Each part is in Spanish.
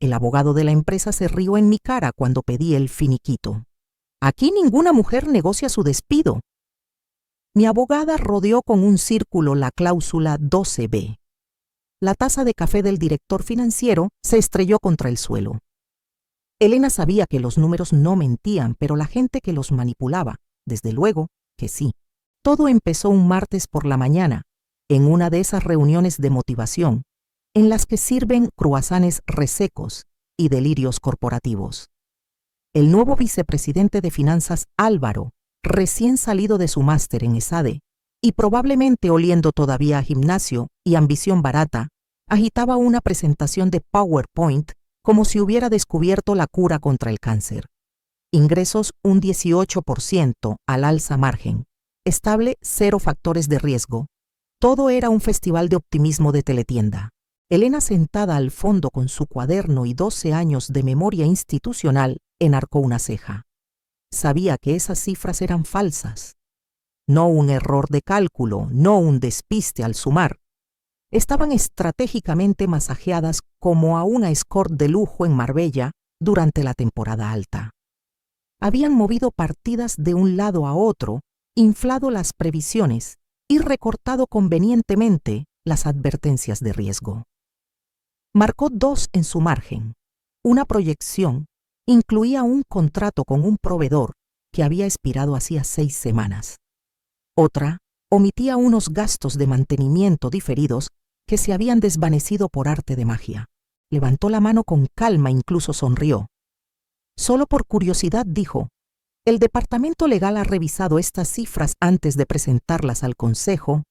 El abogado de la empresa se rió en mi cara cuando pedí el finiquito. Aquí ninguna mujer negocia su despido. Mi abogada rodeó con un círculo la cláusula 12B. La taza de café del director financiero se estrelló contra el suelo. Elena sabía que los números no mentían, pero la gente que los manipulaba, desde luego que sí. Todo empezó un martes por la mañana, en una de esas reuniones de motivación, en las que sirven cruasanes resecos y delirios corporativos. El nuevo vicepresidente de finanzas, Álvaro, recién salido de su máster en ESADE, y probablemente oliendo todavía a gimnasio y ambición barata, agitaba una presentación de PowerPoint como si hubiera descubierto la cura contra el cáncer. Ingresos un 18% al alza margen, estable 0 factores de riesgo. Todo era un festival de optimismo de teletienda. Elena, sentada al fondo con su cuaderno y 12 años de memoria institucional, enarcó una ceja. Sabía que esas cifras eran falsas. No un error de cálculo, no un despiste al sumar. Estaban estratégicamente masajeadas como a una escort de lujo en Marbella durante la temporada alta. Habían movido partidas de un lado a otro, inflado las previsiones y recortado convenientemente las advertencias de riesgo. Marcó 2 en su margen. Una proyección incluía un contrato con un proveedor que había expirado hacía 6 semanas. Otra omitía unos gastos de mantenimiento diferidos que se habían desvanecido por arte de magia. Levantó la mano con calma, incluso sonrió. Solo por curiosidad dijo: el departamento legal ha revisado estas cifras antes de presentarlas al consejo.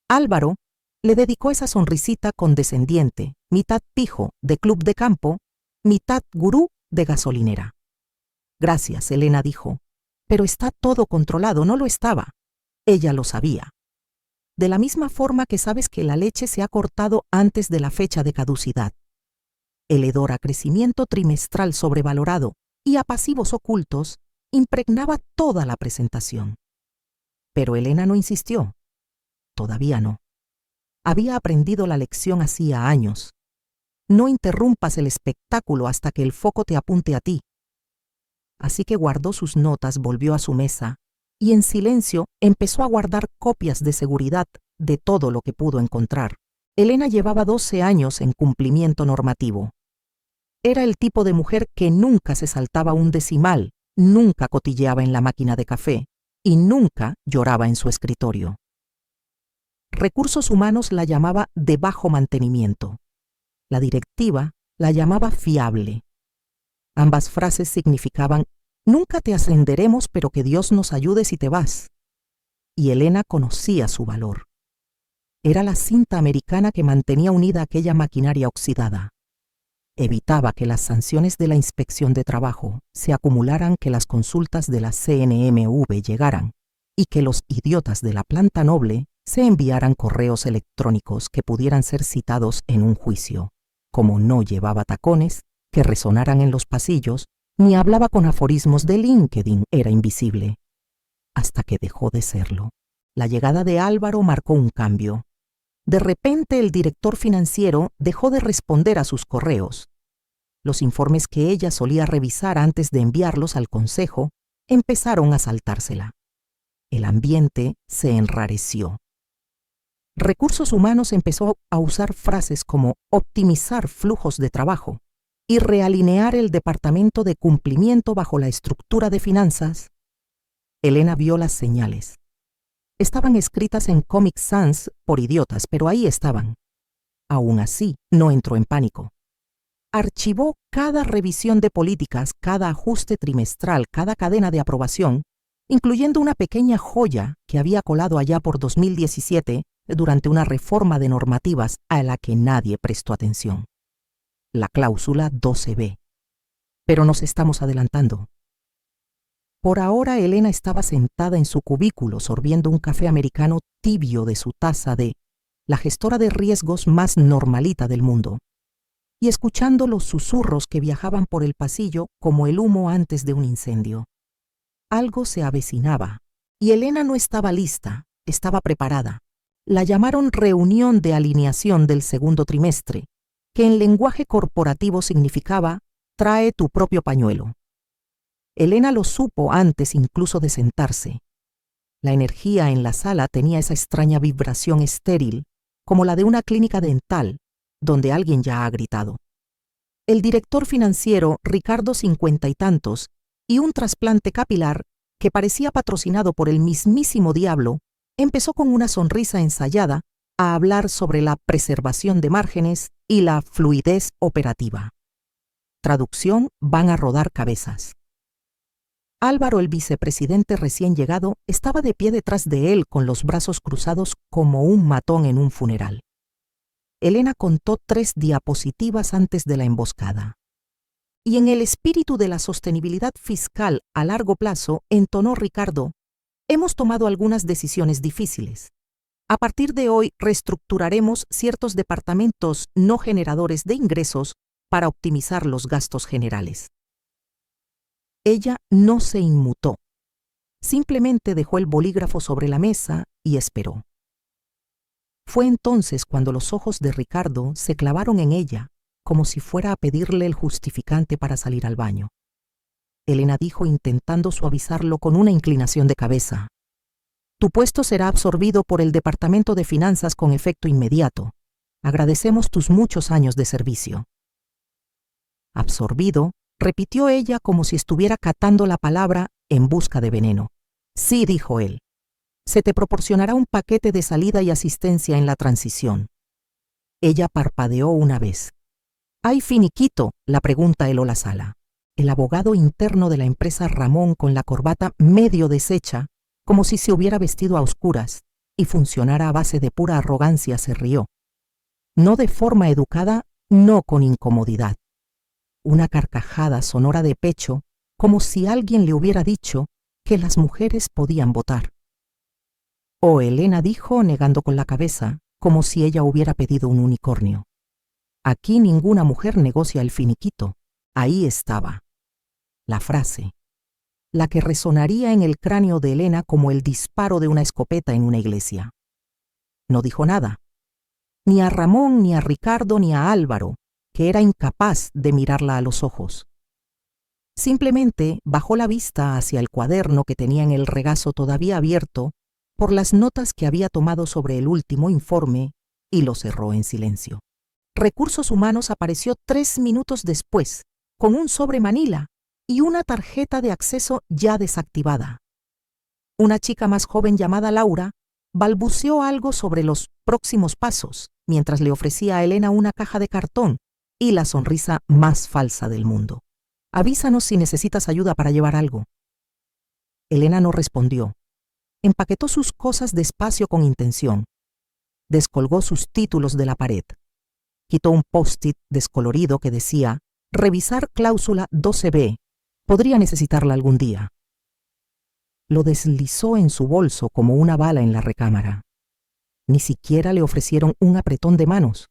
Álvaro le dedicó esa sonrisita condescendiente, mitad pijo de club de campo, mitad gurú de gasolinera. Gracias, Elena dijo, pero está todo controlado. No lo estaba. Ella lo sabía. De la misma forma que sabes que la leche se ha cortado antes de la fecha de caducidad. El hedor a crecimiento trimestral sobrevalorado y a pasivos ocultos impregnaba toda la presentación. Pero Elena no insistió. Todavía no. Había aprendido la lección hacía años. No interrumpas el espectáculo hasta que el foco te apunte a ti. Así que guardó sus notas, volvió a su mesa y en silencio empezó a guardar copias de seguridad de todo lo que pudo encontrar. Elena llevaba 12 años en cumplimiento normativo. Era el tipo de mujer que nunca se saltaba un decimal, nunca cotilleaba en la máquina de café y nunca lloraba en su escritorio. Recursos Humanos la llamaba de bajo mantenimiento. La directiva la llamaba fiable. Ambas frases significaban: nunca te ascenderemos, pero que Dios nos ayude si te vas. Y Elena conocía su valor. Era la cinta americana que mantenía unida aquella maquinaria oxidada. Evitaba que las sanciones de la inspección de trabajo se acumularan, que las consultas de la CNMV llegaran y que los idiotas de la planta noble se enviaran correos electrónicos que pudieran ser citados en un juicio. Como no llevaba tacones que resonaran en los pasillos, ni hablaba con aforismos de LinkedIn, era invisible. Hasta que dejó de serlo. La llegada de Álvaro marcó un cambio. De repente el director financiero dejó de responder a sus correos. Los informes que ella solía revisar antes de enviarlos al consejo empezaron a saltársela. El ambiente se enrareció. Recursos Humanos empezó a usar frases como optimizar flujos de trabajo y realinear el departamento de cumplimiento bajo la estructura de finanzas. Elena vio las señales. Estaban escritas en Comic Sans por idiotas, pero ahí estaban. Aún así, no entró en pánico. Archivó cada revisión de políticas, cada ajuste trimestral, cada cadena de aprobación, incluyendo una pequeña joya que había colado allá por 2017 durante una reforma de normativas a la que nadie prestó atención. La cláusula 12B. Pero nos estamos adelantando. Por ahora Elena estaba sentada en su cubículo sorbiendo un café americano tibio de su taza de la gestora de riesgos más normalita del mundo y escuchando los susurros que viajaban por el pasillo como el humo antes de un incendio. Algo se avecinaba y Elena no estaba lista, estaba preparada. La llamaron reunión de alineación del segundo trimestre, que en lenguaje corporativo significaba «trae tu propio pañuelo». Elena lo supo antes incluso de sentarse. La energía en la sala tenía esa extraña vibración estéril, como la de una clínica dental, donde alguien ya ha gritado. El director financiero, Ricardo 50 y tantos, y un trasplante capilar que parecía patrocinado por el mismísimo diablo, empezó con una sonrisa ensayada a hablar sobre la preservación de márgenes y la fluidez operativa. Traducción: van a rodar cabezas. Álvaro, el vicepresidente recién llegado, estaba de pie detrás de él con los brazos cruzados como un matón en un funeral. Elena contó 3 diapositivas antes de la emboscada. Y en el espíritu de la sostenibilidad fiscal a largo plazo, entonó Ricardo: hemos tomado algunas decisiones difíciles. A partir de hoy reestructuraremos ciertos departamentos no generadores de ingresos para optimizar los gastos generales. Ella no se inmutó. Simplemente dejó el bolígrafo sobre la mesa y esperó. Fue entonces cuando los ojos de Ricardo se clavaron en ella, como si fuera a pedirle el justificante para salir al baño. Elena dijo, intentando suavizarlo con una inclinación de cabeza: tu puesto será absorbido por el Departamento de Finanzas con efecto inmediato. Agradecemos tus muchos años de servicio. Absorbido, repitió ella como si estuviera catando la palabra en busca de veneno. Sí, dijo él. Se te proporcionará un paquete de salida y asistencia en la transición. Ella parpadeó una vez. ¿Hay finiquito?, la pregunta heló la sala. El abogado interno de la empresa Ramón, con la corbata medio deshecha, como si se hubiera vestido a oscuras y funcionara a base de pura arrogancia, se rió. No de forma educada, no con incomodidad. Una carcajada sonora de pecho, como si alguien le hubiera dicho que las mujeres podían votar. Oh, Elena dijo, negando con la cabeza, como si ella hubiera pedido un unicornio. Aquí ninguna mujer negocia el finiquito. Ahí estaba. La frase. La que resonaría en el cráneo de Elena como el disparo de una escopeta en una iglesia. No dijo nada. Ni a Ramón, ni a Ricardo, ni a Álvaro, que era incapaz de mirarla a los ojos. Simplemente bajó la vista hacia el cuaderno que tenía en el regazo todavía abierto por las notas que había tomado sobre el último informe y lo cerró en silencio. Recursos Humanos apareció 3 minutos después, con un sobre manila y una tarjeta de acceso ya desactivada. Una chica más joven llamada Laura balbuceó algo sobre los próximos pasos mientras le ofrecía a Elena una caja de cartón y la sonrisa más falsa del mundo. Avísanos si necesitas ayuda para llevar algo. Elena no respondió. Empaquetó sus cosas despacio con intención. Descolgó sus títulos de la pared. Quitó un post-it descolorido que decía: revisar cláusula 12B. Podría necesitarla algún día. Lo deslizó en su bolso como una bala en la recámara. Ni siquiera le ofrecieron un apretón de manos.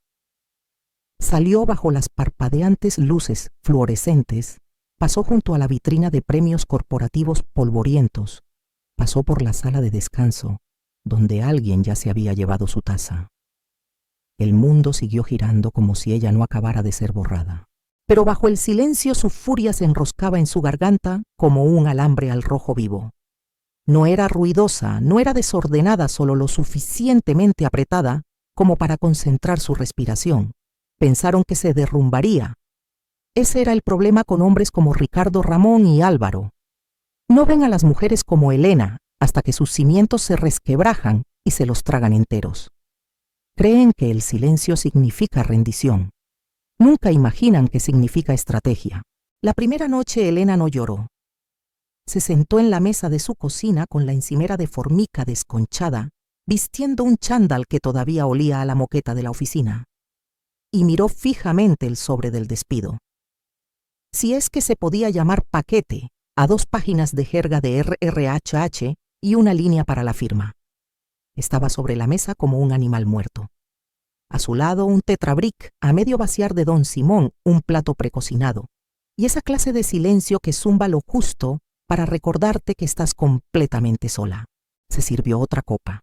Salió bajo las parpadeantes luces fluorescentes, pasó junto a la vitrina de premios corporativos polvorientos, pasó por la sala de descanso, donde alguien ya se había llevado su taza. El mundo siguió girando como si ella no acabara de ser borrada. Pero bajo el silencio su furia se enroscaba en su garganta como un alambre al rojo vivo. No era ruidosa, no era desordenada, solo lo suficientemente apretada como para concentrar su respiración. Pensaron que se derrumbaría. Ese era el problema con hombres como Ricardo, Ramón y Álvaro. No ven a las mujeres como Elena hasta que sus cimientos se resquebrajan y se los tragan enteros. Creen que el silencio significa rendición. Nunca imaginan que significa estrategia. La primera noche Elena no lloró. Se sentó en la mesa de su cocina con la encimera de formica desconchada, vistiendo un chándal que todavía olía a la moqueta de la oficina, y miró fijamente el sobre del despido. Si es que se podía llamar paquete, a 2 páginas de jerga de RRHH y una línea para la firma. Estaba sobre la mesa como un animal muerto. A su lado un tetrabric a medio vaciar de Don Simón, un plato precocinado, y esa clase de silencio que zumba lo justo para recordarte que estás completamente sola. Se sirvió otra copa.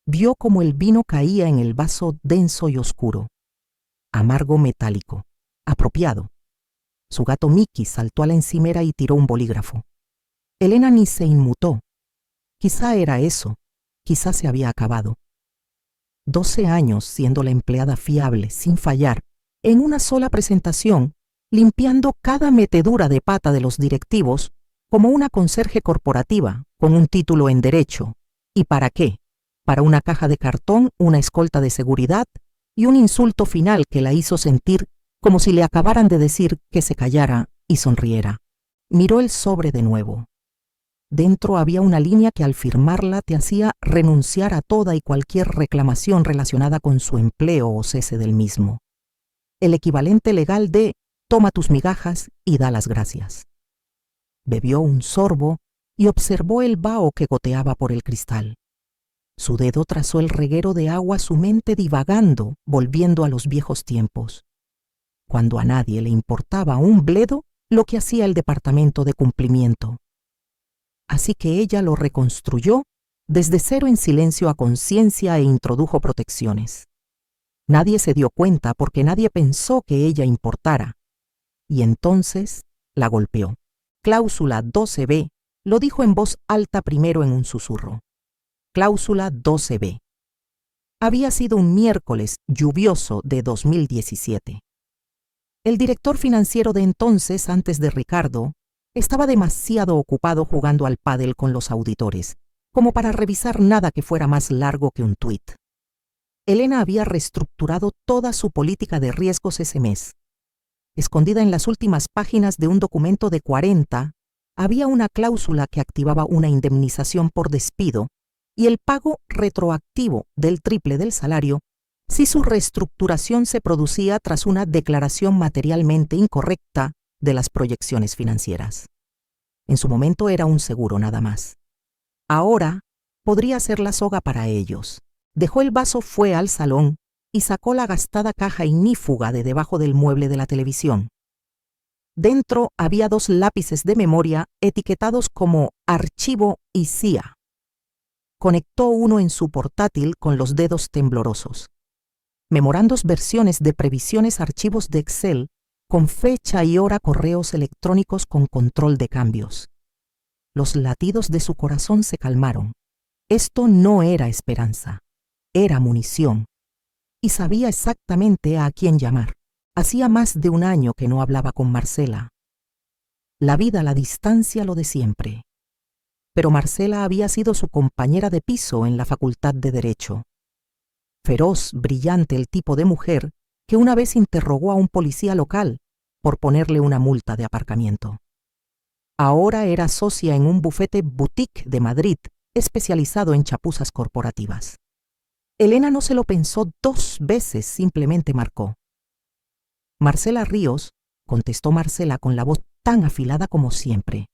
Vio como el vino caía en el vaso denso y oscuro. amargo metálico, apropiado. Su gato Mickey saltó a la encimera y tiró un bolígrafo. Elena ni se inmutó. Quizá era eso, quizá se había acabado. 12 años siendo la empleada fiable, sin fallar, en una sola presentación, limpiando cada metedura de pata de los directivos, como una conserje corporativa, con un título en Derecho. ¿Y para qué? Para una caja de cartón, una escolta de seguridad y un insulto final que la hizo sentir como si le acabaran de decir que se callara y sonriera. Miró el sobre de nuevo. Dentro había una línea que al firmarla te hacía renunciar a toda y cualquier reclamación relacionada con su empleo o cese del mismo. El equivalente legal de toma tus migajas y da las gracias. Bebió un sorbo y observó el vaho que goteaba por el cristal. Su dedo trazó el reguero de agua, su mente divagando, volviendo a los viejos tiempos, cuando a nadie le importaba un bledo lo que hacía el departamento de cumplimiento. Así que ella lo reconstruyó desde cero en silencio a conciencia e introdujo protecciones. Nadie se dio cuenta porque nadie pensó que ella importara. Y entonces la golpeó. Cláusula 12b, lo dijo en voz alta primero en un susurro. Cláusula 12b. Había sido un miércoles lluvioso de 2017. El director financiero de entonces, antes de Ricardo, estaba demasiado ocupado jugando al pádel con los auditores, como para revisar nada que fuera más largo que un tuit. Elena había reestructurado toda su política de riesgos ese mes. Escondida en las últimas páginas de un documento de 40, había una cláusula que activaba una indemnización por despido y el pago retroactivo del triple del salario si su reestructuración se producía tras una declaración materialmente incorrecta de las proyecciones financieras. En su momento era un seguro nada más. Ahora podría ser la soga para ellos. Dejó el vaso, fue al salón y sacó la gastada caja ignífuga de debajo del mueble de la televisión. Dentro había 2 lápices de memoria etiquetados como archivo y CIA. Conectó uno en su portátil con los dedos temblorosos. Memorandos, versiones de previsiones, archivos de Excel, con fecha y hora, correos electrónicos con control de cambios. Los latidos de su corazón se calmaron. Esto no era esperanza, era munición. Y sabía exactamente a quién llamar. Hacía más de un año que no hablaba con Marcela. La vida a la distancia, lo de siempre. Pero Marcela había sido su compañera de piso en la Facultad de Derecho. Feroz, brillante el tipo de mujer que una vez interrogó a un policía local por ponerle una multa de aparcamiento. Ahora era socia en un bufete boutique de Madrid especializado en chapuzas corporativas. Elena no se lo pensó 2 veces, simplemente marcó. Marcela Ríos, contestó Marcela con la voz tan afilada como siempre.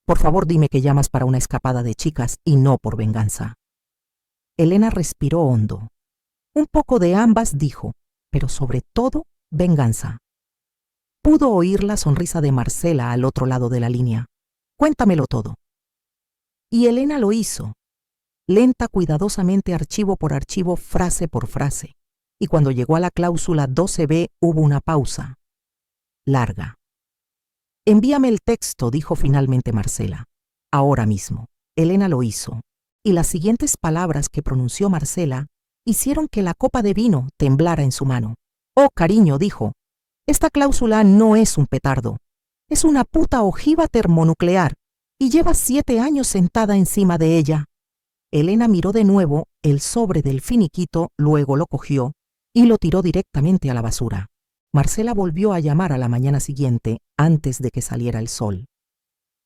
Por favor, dime que llamas para una escapada de chicas y no por venganza. Elena respiró hondo. Un poco de ambas dijo, pero sobre todo, venganza. Pudo oír la sonrisa de Marcela al otro lado de la línea. Cuéntamelo todo. Y Elena lo hizo. Lenta, cuidadosamente, archivo por archivo, frase por frase. Y cuando llegó a la cláusula 12b hubo una pausa. Larga. Envíame el texto, dijo finalmente Marcela. Ahora mismo. Elena lo hizo. Y las siguientes palabras que pronunció Marcela hicieron que la copa de vino temblara en su mano. Oh, cariño, dijo. Esta cláusula no es un petardo. Es una puta ojiva termonuclear. Y llevas 7 años sentada encima de ella. Elena miró de nuevo el sobre del finiquito, luego lo cogió y lo tiró directamente a la basura. Marcela volvió a llamar a la mañana siguiente, antes de que saliera el sol.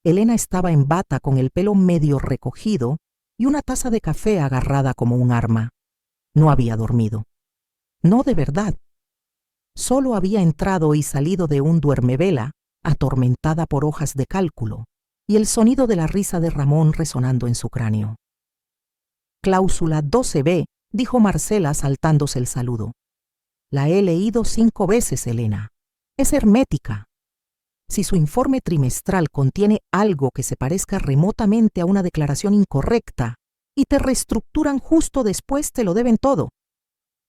Elena estaba en bata con el pelo medio recogido y una taza de café agarrada como un arma. No había dormido. No de verdad. Solo había entrado y salido de un duermevela, atormentada por hojas de cálculo, y el sonido de la risa de Ramón resonando en su cráneo. Cláusula 12b, dijo Marcela saltándose el saludo. La he leído 5 veces, Elena. Es hermética. Si su informe trimestral contiene algo que se parezca remotamente a una declaración incorrecta y te reestructuran justo después, te lo deben todo.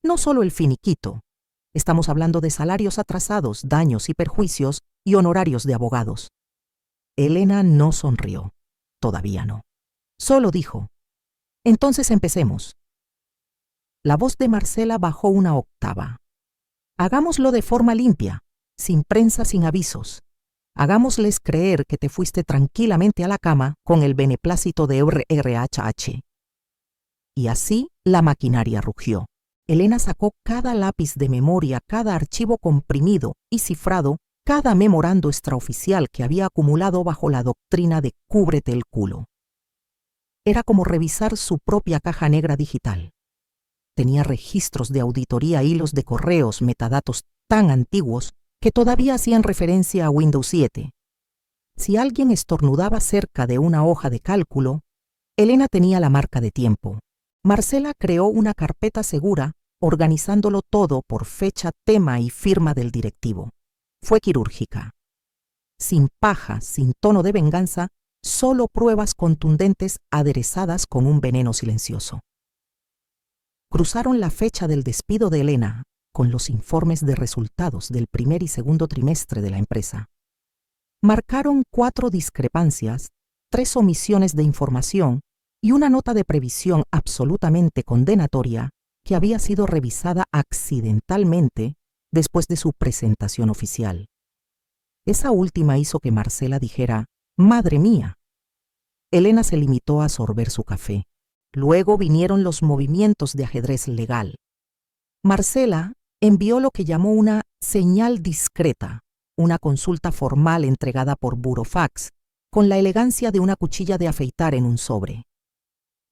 No solo el finiquito. Estamos hablando de salarios atrasados, daños y perjuicios y honorarios de abogados. Elena no sonrió. Todavía no. Solo dijo: entonces empecemos. La voz de Marcela bajó una octava. Hagámoslo de forma limpia, sin prensa, sin avisos. Hagámosles creer que te fuiste tranquilamente a la cama con el beneplácito de RRHH. Y así la maquinaria rugió. Elena sacó cada lápiz de memoria, cada archivo comprimido y cifrado, cada memorando extraoficial que había acumulado bajo la doctrina de cúbrete el culo. Era como revisar su propia caja negra digital. Tenía registros de auditoría, hilos de correos, metadatos tan antiguos que todavía hacían referencia a Windows 7. Si alguien estornudaba cerca de una hoja de cálculo, Elena tenía la marca de tiempo. Marcela creó una carpeta segura, organizándolo todo por fecha, tema y firma del directivo. Fue quirúrgica. Sin paja, sin tono de venganza, solo pruebas contundentes aderezadas con un veneno silencioso. Cruzaron la fecha del despido de Elena con los informes de resultados del primer y segundo trimestre de la empresa. Marcaron 4 discrepancias, 3 omisiones de información y una nota de previsión absolutamente condenatoria que había sido revisada accidentalmente después de su presentación oficial. Esa última hizo que Marcela dijera: «¡Madre mía!». Elena se limitó a sorber su café. Luego vinieron los movimientos de ajedrez legal. Marcela envió lo que llamó una señal discreta, una consulta formal entregada por burofax, con la elegancia de una cuchilla de afeitar en un sobre.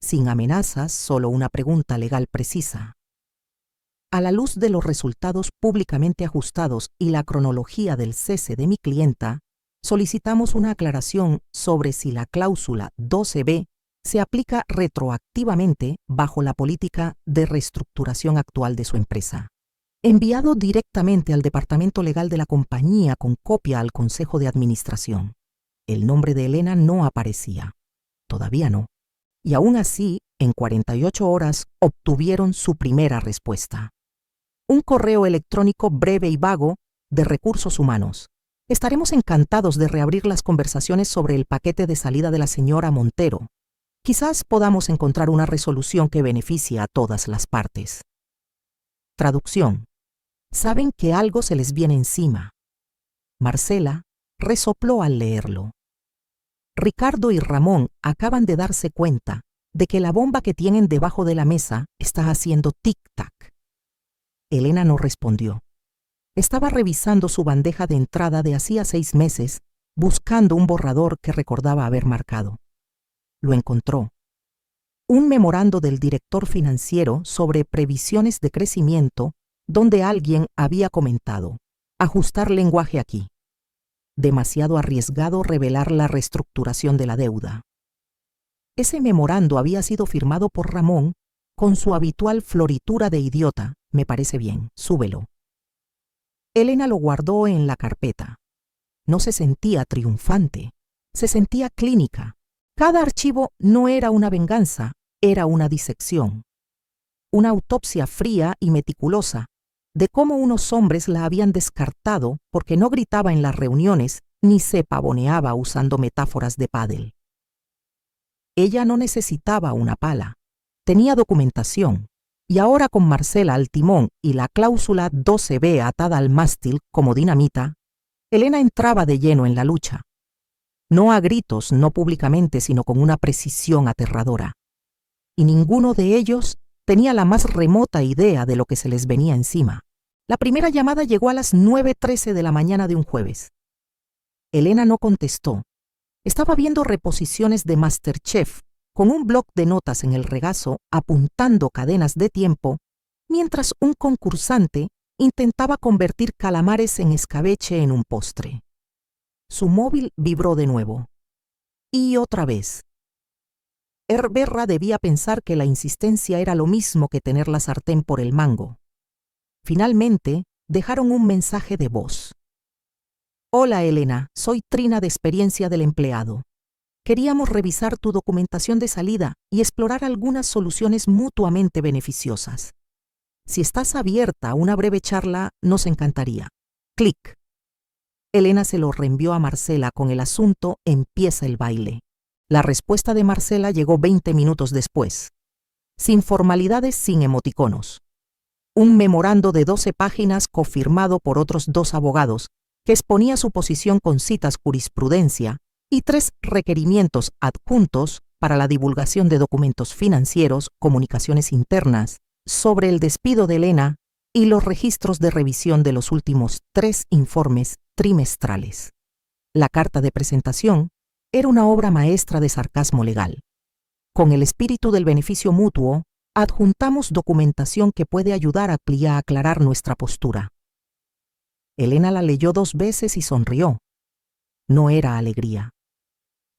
Sin amenazas, solo una pregunta legal precisa. A la luz de los resultados públicamente ajustados y la cronología del cese de mi clienta, solicitamos una aclaración sobre si la cláusula 12b se aplica retroactivamente bajo la política de reestructuración actual de su empresa. Enviado directamente al departamento legal de la compañía con copia al Consejo de Administración. El nombre de Elena no aparecía. Todavía no. Y aún así, en 48 horas obtuvieron su primera respuesta. Un correo electrónico breve y vago de Recursos Humanos. Estaremos encantados de reabrir las conversaciones sobre el paquete de salida de la señora Montero. Quizás podamos encontrar una resolución que beneficie a todas las partes. Traducción. Saben que algo se les viene encima. Marcela resopló al leerlo. Ricardo y Ramón acaban de darse cuenta de que la bomba que tienen debajo de la mesa está haciendo tic-tac. Elena no respondió. Estaba revisando su bandeja de entrada de hacía 6 meses, buscando un borrador que recordaba haber marcado. Lo encontró. Un memorando del director financiero sobre previsiones de crecimiento, donde alguien había comentado: ajustar lenguaje aquí. Demasiado arriesgado revelar la reestructuración de la deuda. Ese memorando había sido firmado por Ramón con su habitual floritura de idiota. Me parece bien, súbelo. Elena lo guardó en la carpeta. No se sentía triunfante, se sentía clínica. Cada archivo no era una venganza, era una disección. Una autopsia fría y meticulosa de cómo unos hombres la habían descartado porque no gritaba en las reuniones ni se pavoneaba usando metáforas de pádel. Ella no necesitaba una pala, tenía documentación, y ahora con Marcela al timón y la cláusula 12b atada al mástil como dinamita, Elena entraba de lleno en la lucha. No a gritos, no públicamente, sino con una precisión aterradora. Y ninguno de ellos tenía la más remota idea de lo que se les venía encima. La primera llamada llegó a las 9:13 de la mañana de un jueves. Elena no contestó. Estaba viendo reposiciones de MasterChef con un bloc de notas en el regazo apuntando cadenas de tiempo, mientras un concursante intentaba convertir calamares en escabeche en un postre. Su móvil vibró de nuevo. Y otra vez. Herberra debía pensar que la insistencia era lo mismo que tener la sartén por el mango. Finalmente, dejaron un mensaje de voz. Hola Elena, soy Trina de Experiencia del Empleado. Queríamos revisar tu documentación de salida y explorar algunas soluciones mutuamente beneficiosas. Si estás abierta a una breve charla, nos encantaría. Clic. Elena se lo reenvió a Marcela con el asunto "Empieza el baile". La respuesta de Marcela llegó 20 minutos después. Sin formalidades, sin emoticonos. Un memorando de 12 páginas cofirmado por otros 2 abogados que exponía su posición con citas jurisprudencia y 3 requerimientos adjuntos para la divulgación de documentos financieros, comunicaciones internas, sobre el despido de Elena y los registros de revisión de los últimos 3 informes trimestrales. La carta de presentación era una obra maestra de sarcasmo legal. Con el espíritu del beneficio mutuo, adjuntamos documentación que puede ayudar a aclarar nuestra postura. Elena la leyó 2 veces y sonrió. No era alegría.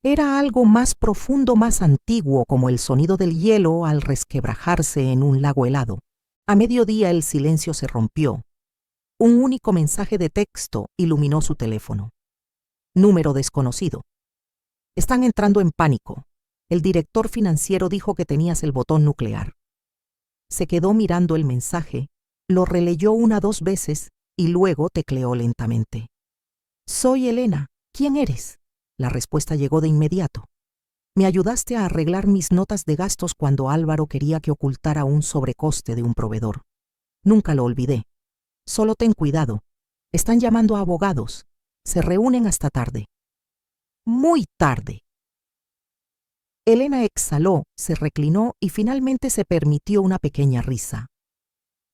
Era algo más profundo, más antiguo, como el sonido del hielo al resquebrajarse en un lago helado. A mediodía el silencio se rompió. Un único mensaje de texto iluminó su teléfono. Número desconocido. Están entrando en pánico. El director financiero dijo que tenías el botón nuclear. Se quedó mirando el mensaje, lo releyó 1 o 2 veces y luego tecleó lentamente. Soy Elena. ¿Quién eres? La respuesta llegó de inmediato. Me ayudaste a arreglar mis notas de gastos cuando Álvaro quería que ocultara un sobrecoste de un proveedor. Nunca lo olvidé. Solo ten cuidado. Están llamando a abogados. Se reúnen hasta tarde. Muy tarde. Elena exhaló, se reclinó y finalmente se permitió una pequeña risa.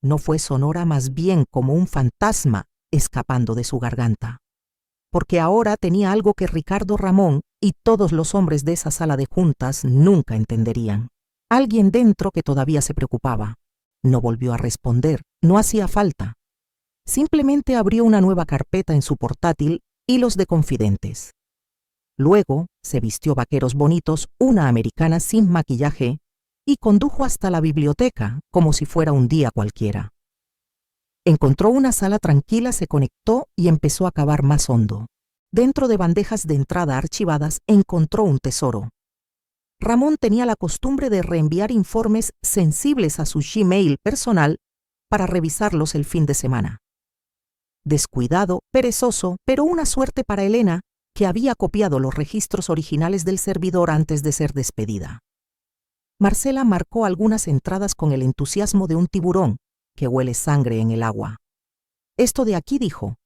No fue sonora, más bien como un fantasma escapando de su garganta. Porque ahora tenía algo que Ricardo Ramón y todos los hombres de esa sala de juntas nunca entenderían. Alguien dentro que todavía se preocupaba. No volvió a responder, no hacía falta. Simplemente abrió una nueva carpeta en su portátil, hilos de confidentes. Luego se vistió vaqueros bonitos, una americana sin maquillaje, y condujo hasta la biblioteca como si fuera un día cualquiera. Encontró una sala tranquila, se conectó y empezó a cavar más hondo. Dentro de bandejas de entrada archivadas encontró un tesoro. Ramón tenía la costumbre de reenviar informes sensibles a su Gmail personal para revisarlos el fin de semana. Descuidado, perezoso, pero una suerte para Elena, que había copiado los registros originales del servidor antes de ser despedida. Marcela marcó algunas entradas con el entusiasmo de un tiburón que huele sangre en el agua. Esto de aquí, dijo.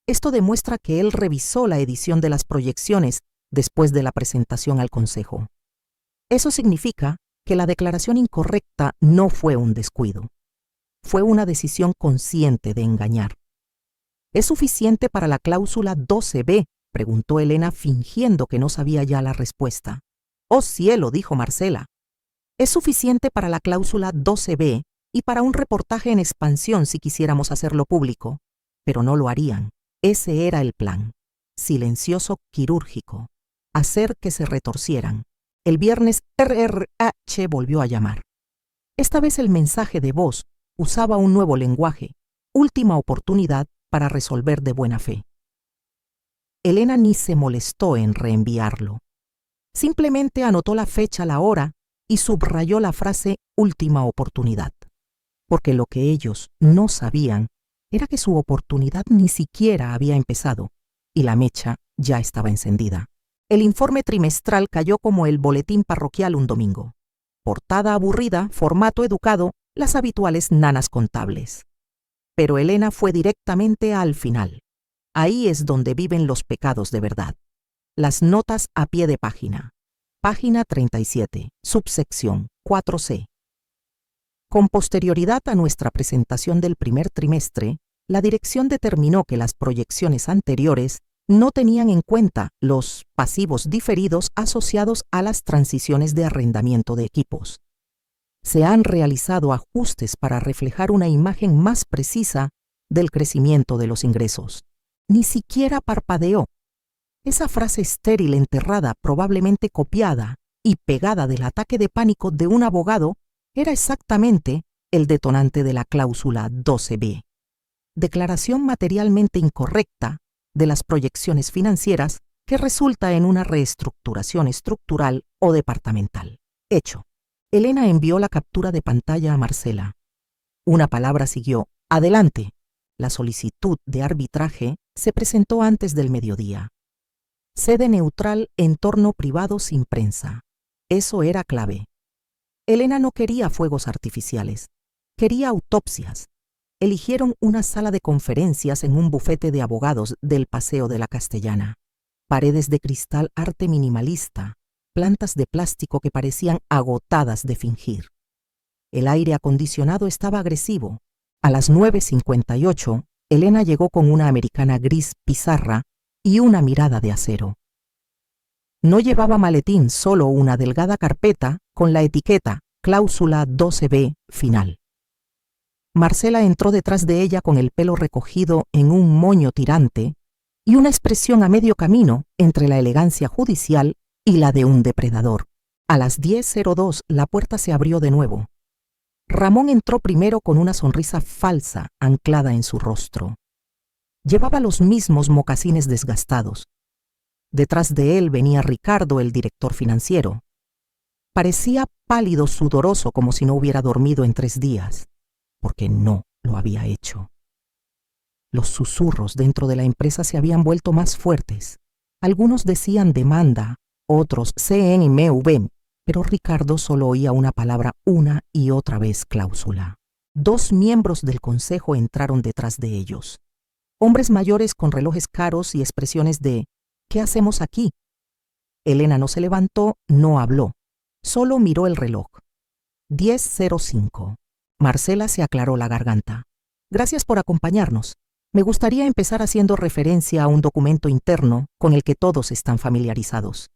Esto demuestra que él revisó la edición de las proyecciones después de la presentación al consejo. Eso significa que la declaración incorrecta no fue un descuido. Fue una decisión consciente de engañar. ¿Es suficiente para la cláusula 12B? Preguntó Elena, fingiendo que no sabía ya la respuesta. ¡Oh cielo!, dijo Marcela. Es suficiente para la cláusula 12B y para un reportaje en expansión si quisiéramos hacerlo público. Pero no lo harían. Ese era el plan. Silencioso, quirúrgico. Hacer que se retorcieran. El viernes RRH volvió a llamar. Esta vez el mensaje de voz usaba un nuevo lenguaje. Última oportunidad para resolver de buena fe. Elena ni se molestó en reenviarlo. Simplemente anotó la fecha, la hora y subrayó la frase última oportunidad. Porque lo que ellos no sabían era que su oportunidad ni siquiera había empezado y la mecha ya estaba encendida. El informe trimestral cayó como el boletín parroquial un domingo. Portada aburrida, formato educado, las habituales nanas contables. Pero Elena fue directamente al final. Ahí es donde viven los pecados de verdad. Las notas a pie de página. Página 37, subsección 4C. Con posterioridad a nuestra presentación del primer trimestre, la dirección determinó que las proyecciones anteriores no tenían en cuenta los pasivos diferidos asociados a las transiciones de arrendamiento de equipos. Se han realizado ajustes para reflejar una imagen más precisa del crecimiento de los ingresos. Ni siquiera parpadeó. Esa frase estéril enterrada, probablemente copiada y pegada del ataque de pánico de un abogado, era exactamente el detonante de la cláusula 12B. Declaración materialmente incorrecta de las proyecciones financieras que resulta en una reestructuración estructural o departamental. Hecho. Elena envió la captura de pantalla a Marcela. Una palabra siguió: adelante. La solicitud de arbitraje se presentó antes del mediodía. Sede neutral, entorno privado sin prensa. Eso era clave. Elena no quería fuegos artificiales, quería autopsias. Eligieron una sala de conferencias en un bufete de abogados del Paseo de la Castellana. Paredes de cristal, arte minimalista, plantas de plástico que parecían agotadas de fingir. El aire acondicionado estaba agresivo. A las 9:58, Elena llegó con una americana gris pizarra y una mirada de acero. No llevaba maletín, solo una delgada carpeta con la etiqueta Cláusula 12B final. Marcela entró detrás de ella con el pelo recogido en un moño tirante y una expresión a medio camino entre la elegancia judicial y la de un depredador. A las 10:02 la puerta se abrió de nuevo. Ramón entró primero con una sonrisa falsa anclada en su rostro. Llevaba los mismos mocasines desgastados. Detrás de él venía Ricardo, el director financiero. Parecía pálido, sudoroso, como si no hubiera dormido en 3 días, porque no lo había hecho. Los susurros dentro de la empresa se habían vuelto más fuertes. Algunos decían demanda, otros CNMV, pero Ricardo solo oía una palabra una y otra vez: cláusula. 2 miembros del consejo entraron detrás de ellos. Hombres mayores con relojes caros y expresiones de ¿qué hacemos aquí? Elena no se levantó, no habló, solo miró el reloj. 10:05. Marcela se aclaró la garganta. Gracias por acompañarnos. Me gustaría empezar haciendo referencia a un documento interno con el que todos están familiarizados.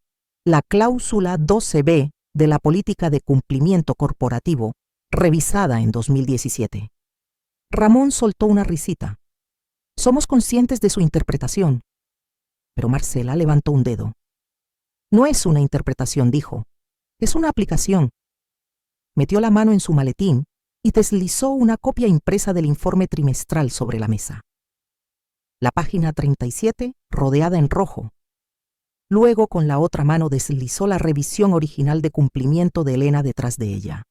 La cláusula 12B de la política de cumplimiento corporativo, revisada en 2017. Ramón soltó una risita. Somos conscientes de su interpretación. Pero Marcela levantó un dedo. No es una interpretación, dijo. Es una aplicación. Metió la mano en su maletín y deslizó una copia impresa del informe trimestral sobre la mesa. La página 37, rodeada en rojo. Luego, con la otra mano, deslizó la revisión original de cumplimiento de Elena detrás de ella.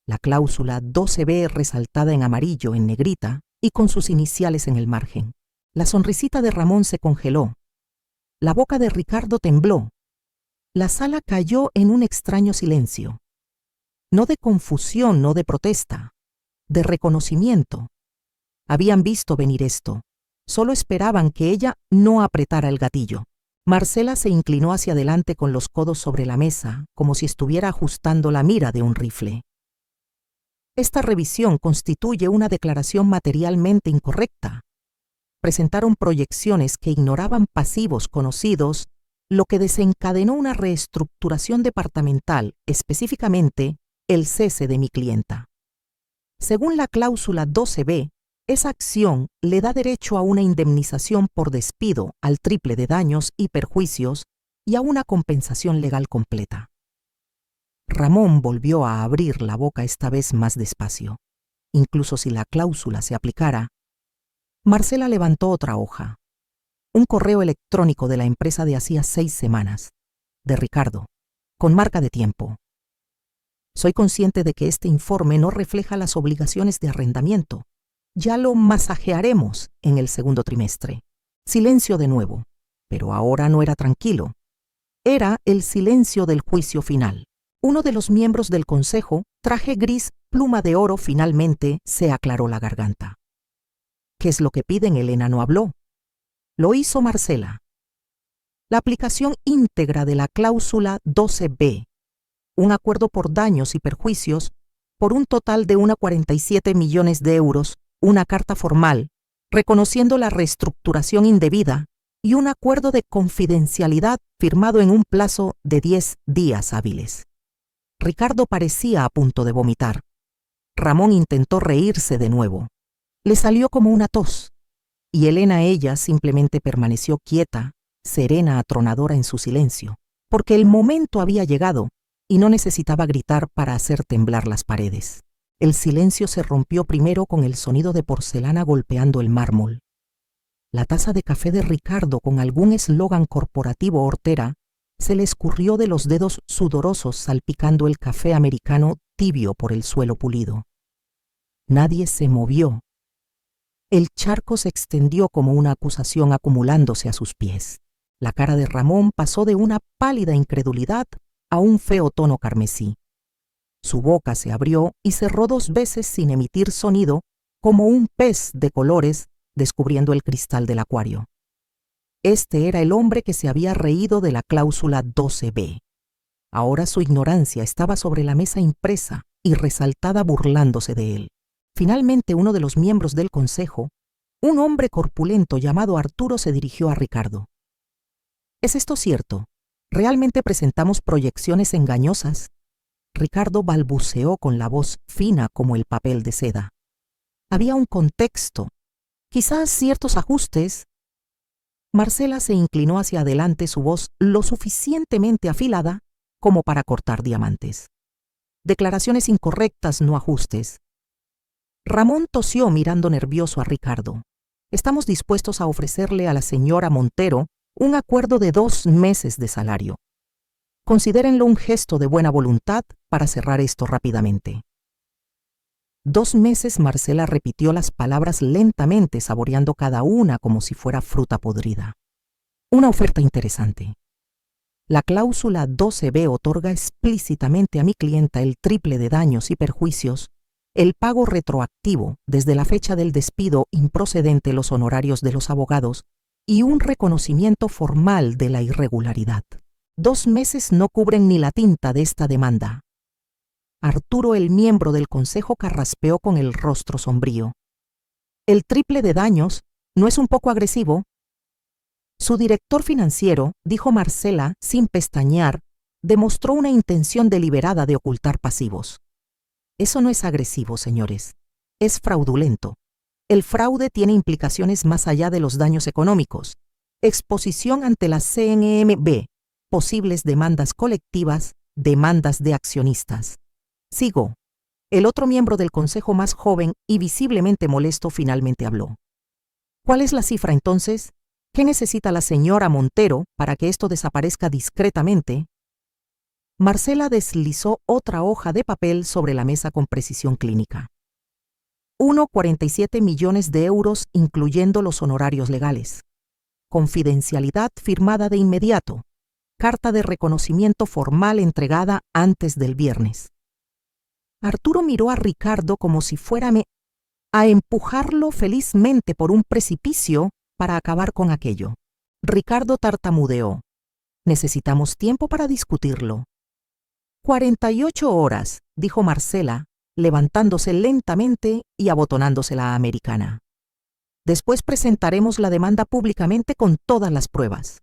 La cláusula 12B resaltada en amarillo, en negrita, y con sus iniciales en el margen. La sonrisita de Ramón se congeló. La boca de Ricardo tembló. La sala cayó en un extraño silencio. No de confusión, no de protesta, de reconocimiento. Habían visto venir esto. Solo esperaban que ella no apretara el gatillo. Marcela se inclinó hacia adelante con los codos sobre la mesa, como si estuviera ajustando la mira de un rifle. Esta revisión constituye una declaración materialmente incorrecta. Presentaron proyecciones que ignoraban pasivos conocidos, lo que desencadenó una reestructuración departamental, específicamente el cese de mi clienta. Según la cláusula 12B, esa acción le da derecho a una indemnización por despido al triple de daños y perjuicios y a una compensación legal completa. Ramón volvió a abrir la boca esta vez más despacio. Incluso si la cláusula se aplicara, Marcela levantó otra hoja. Un correo electrónico de la empresa de hacía 6 semanas, de Ricardo, con marca de tiempo. Soy consciente de que este informe no refleja las obligaciones de arrendamiento. Ya lo masajearemos en el segundo trimestre. Silencio de nuevo, pero ahora no era tranquilo. Era el silencio del juicio final. Uno de los miembros del consejo, traje gris, pluma de oro, finalmente se aclaró la garganta. ¿Qué es lo que piden? Elena no habló. Lo hizo Marcela. La aplicación íntegra de la cláusula 12B. Un acuerdo por daños y perjuicios por un total de 47 millones de euros, una carta formal, reconociendo la reestructuración indebida y un acuerdo de confidencialidad firmado en un plazo de 10 días hábiles. Ricardo parecía a punto de vomitar. Ramón intentó reírse de nuevo. Le salió como una tos, y ella simplemente permaneció quieta, serena, atronadora en su silencio, porque el momento había llegado y no necesitaba gritar para hacer temblar las paredes. El silencio se rompió primero con el sonido de porcelana golpeando el mármol. La taza de café de Ricardo, con algún eslogan corporativo hortera, se le escurrió de los dedos sudorosos salpicando el café americano tibio por el suelo pulido. Nadie se movió. El charco se extendió como una acusación acumulándose a sus pies. La cara de Ramón pasó de una pálida incredulidad a un feo tono carmesí. Su boca se abrió y cerró 2 veces sin emitir sonido, como un pez de colores descubriendo el cristal del acuario. Este era el hombre que se había reído de la cláusula 12B. Ahora su ignorancia estaba sobre la mesa impresa y resaltada burlándose de él. Finalmente uno de los miembros del consejo, un hombre corpulento llamado Arturo, se dirigió a Ricardo. ¿Es esto cierto? ¿Realmente presentamos proyecciones engañosas? Ricardo balbuceó con la voz fina como el papel de seda. Había un contexto, quizás ciertos ajustes. Marcela se inclinó hacia adelante, su voz lo suficientemente afilada como para cortar diamantes. Declaraciones incorrectas, no ajustes. Ramón tosió mirando nervioso a Ricardo. Estamos dispuestos a ofrecerle a la señora Montero un acuerdo de 2 meses de salario. Considérenlo un gesto de buena voluntad para cerrar esto rápidamente. 2 meses. Marcela repitió las palabras lentamente, saboreando cada una como si fuera fruta podrida. Una oferta interesante. La cláusula 12B otorga explícitamente a mi clienta el triple de daños y perjuicios, el pago retroactivo desde la fecha del despido improcedente, los honorarios de los abogados y un reconocimiento formal de la irregularidad. 2 meses no cubren ni la tinta de esta demanda. Arturo, el miembro del consejo, carraspeó con el rostro sombrío. ¿El triple de daños no es un poco agresivo? Su director financiero, dijo Marcela sin pestañear, demostró una intención deliberada de ocultar pasivos. Eso no es agresivo, señores. Es fraudulento. El fraude tiene implicaciones más allá de los daños económicos. Exposición ante la CNMV, posibles demandas colectivas, demandas de accionistas. Sigo. El otro miembro del consejo, más joven y visiblemente molesto, finalmente habló. ¿Cuál es la cifra entonces? ¿Qué necesita la señora Montero para que esto desaparezca discretamente? Marcela deslizó otra hoja de papel sobre la mesa con precisión clínica. 1,47 millones de euros, incluyendo los honorarios legales. Confidencialidad firmada de inmediato. Carta de reconocimiento formal entregada antes del viernes. Arturo miró a Ricardo como si fuera a empujarlo felizmente por un precipicio para acabar con aquello. Ricardo tartamudeó. Necesitamos tiempo para discutirlo. 48 horas, dijo Marcela, levantándose lentamente y abotonándose la americana. Después presentaremos la demanda públicamente con todas las pruebas.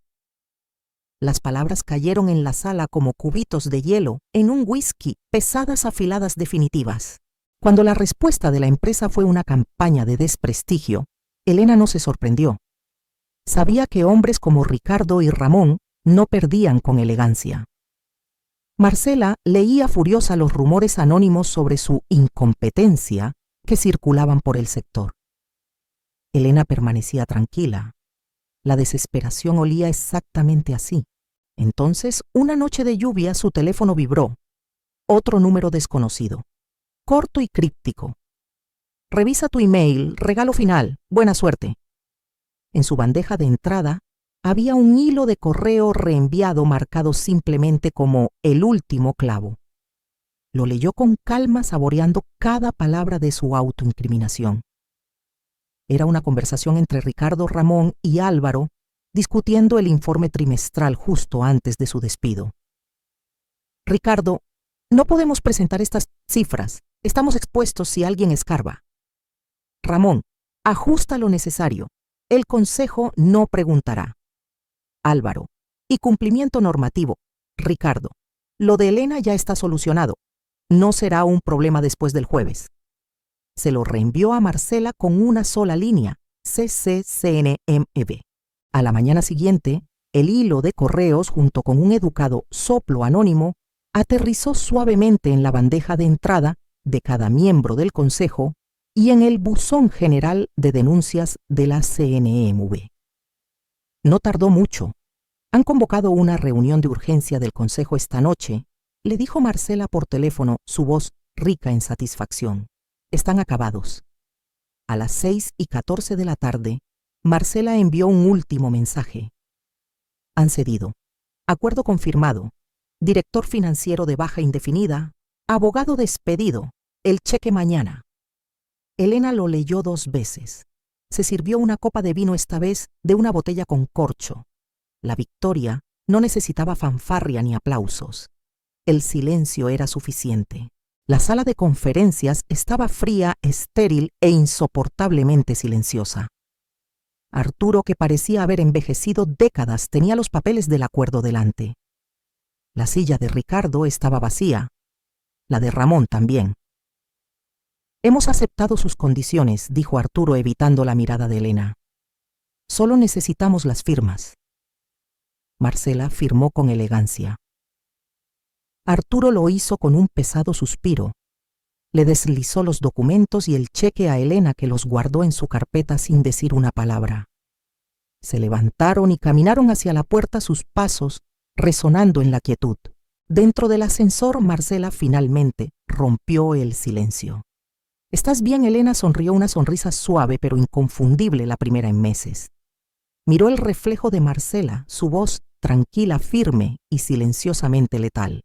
Las palabras cayeron en la sala como cubitos de hielo en un whisky, pesadas, afiladas, definitivas. Cuando la respuesta de la empresa fue una campaña de desprestigio, Elena no se sorprendió. Sabía que hombres como Ricardo y Ramón no perdían con elegancia. Marcela leía furiosa los rumores anónimos sobre su incompetencia que circulaban por el sector. Elena permanecía tranquila. La desesperación olía exactamente así. Entonces, una noche de lluvia, su teléfono vibró. Otro número desconocido. Corto y críptico. Revisa tu email, regalo final, buena suerte. En su bandeja de entrada había un hilo de correo reenviado marcado simplemente como el último clavo. Lo leyó con calma, saboreando cada palabra de su autoincriminación. Era una conversación entre Ricardo, Ramón y Álvaro, discutiendo el informe trimestral justo antes de su despido. Ricardo, no podemos presentar estas cifras. Estamos expuestos si alguien escarba. Ramón, ajusta lo necesario. El consejo no preguntará. Álvaro, y cumplimiento normativo. Ricardo, lo de Elena ya está solucionado. No será un problema después del jueves. Se lo reenvió a Marcela con una sola línea, CCCNMV. A la mañana siguiente, el hilo de correos, junto con un educado soplo anónimo, aterrizó suavemente en la bandeja de entrada de cada miembro del consejo y en el buzón general de denuncias de la CNMV. No tardó mucho. Han convocado una reunión de urgencia del consejo esta noche, le dijo Marcela por teléfono, su voz rica en satisfacción. Están acabados. A las 6:14 de la tarde, Marcela envió un último mensaje. Han cedido. Acuerdo confirmado. Director financiero de baja indefinida. Abogado despedido. El cheque mañana. Elena lo leyó 2 veces. Se sirvió una copa de vino, esta vez de una botella con corcho. La victoria no necesitaba fanfarria ni aplausos. El silencio era suficiente. La sala de conferencias estaba fría, estéril e insoportablemente silenciosa. Arturo, que parecía haber envejecido décadas, tenía los papeles del acuerdo delante. La silla de Ricardo estaba vacía. La de Ramón también. Hemos aceptado sus condiciones, dijo Arturo, evitando la mirada de Elena. Solo necesitamos las firmas. Marcela firmó con elegancia. Arturo lo hizo con un pesado suspiro. Le deslizó los documentos y el cheque a Elena, que los guardó en su carpeta sin decir una palabra. Se levantaron y caminaron hacia la puerta, sus pasos resonando en la quietud. Dentro del ascensor, Marcela finalmente rompió el silencio. «¿Estás bien, Elena?», sonrió, una sonrisa suave pero inconfundible, la primera en meses. Miró el reflejo de Marcela, su voz tranquila, firme y silenciosamente letal.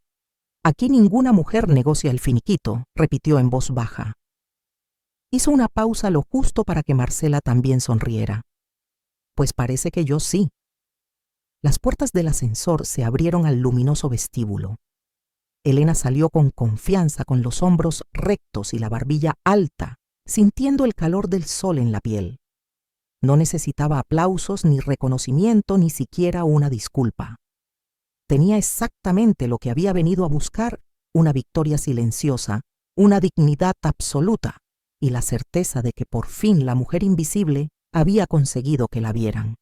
«Aquí ninguna mujer negocia el finiquito», repitió en voz baja. Hizo una pausa lo justo para que Marcela también sonriera. «Pues parece que yo sí». Las puertas del ascensor se abrieron al luminoso vestíbulo. Elena salió con confianza, con los hombros rectos y la barbilla alta, sintiendo el calor del sol en la piel. No necesitaba aplausos, ni reconocimiento, ni siquiera una disculpa. Tenía exactamente lo que había venido a buscar: una victoria silenciosa, una dignidad absoluta y la certeza de que por fin la mujer invisible había conseguido que la vieran.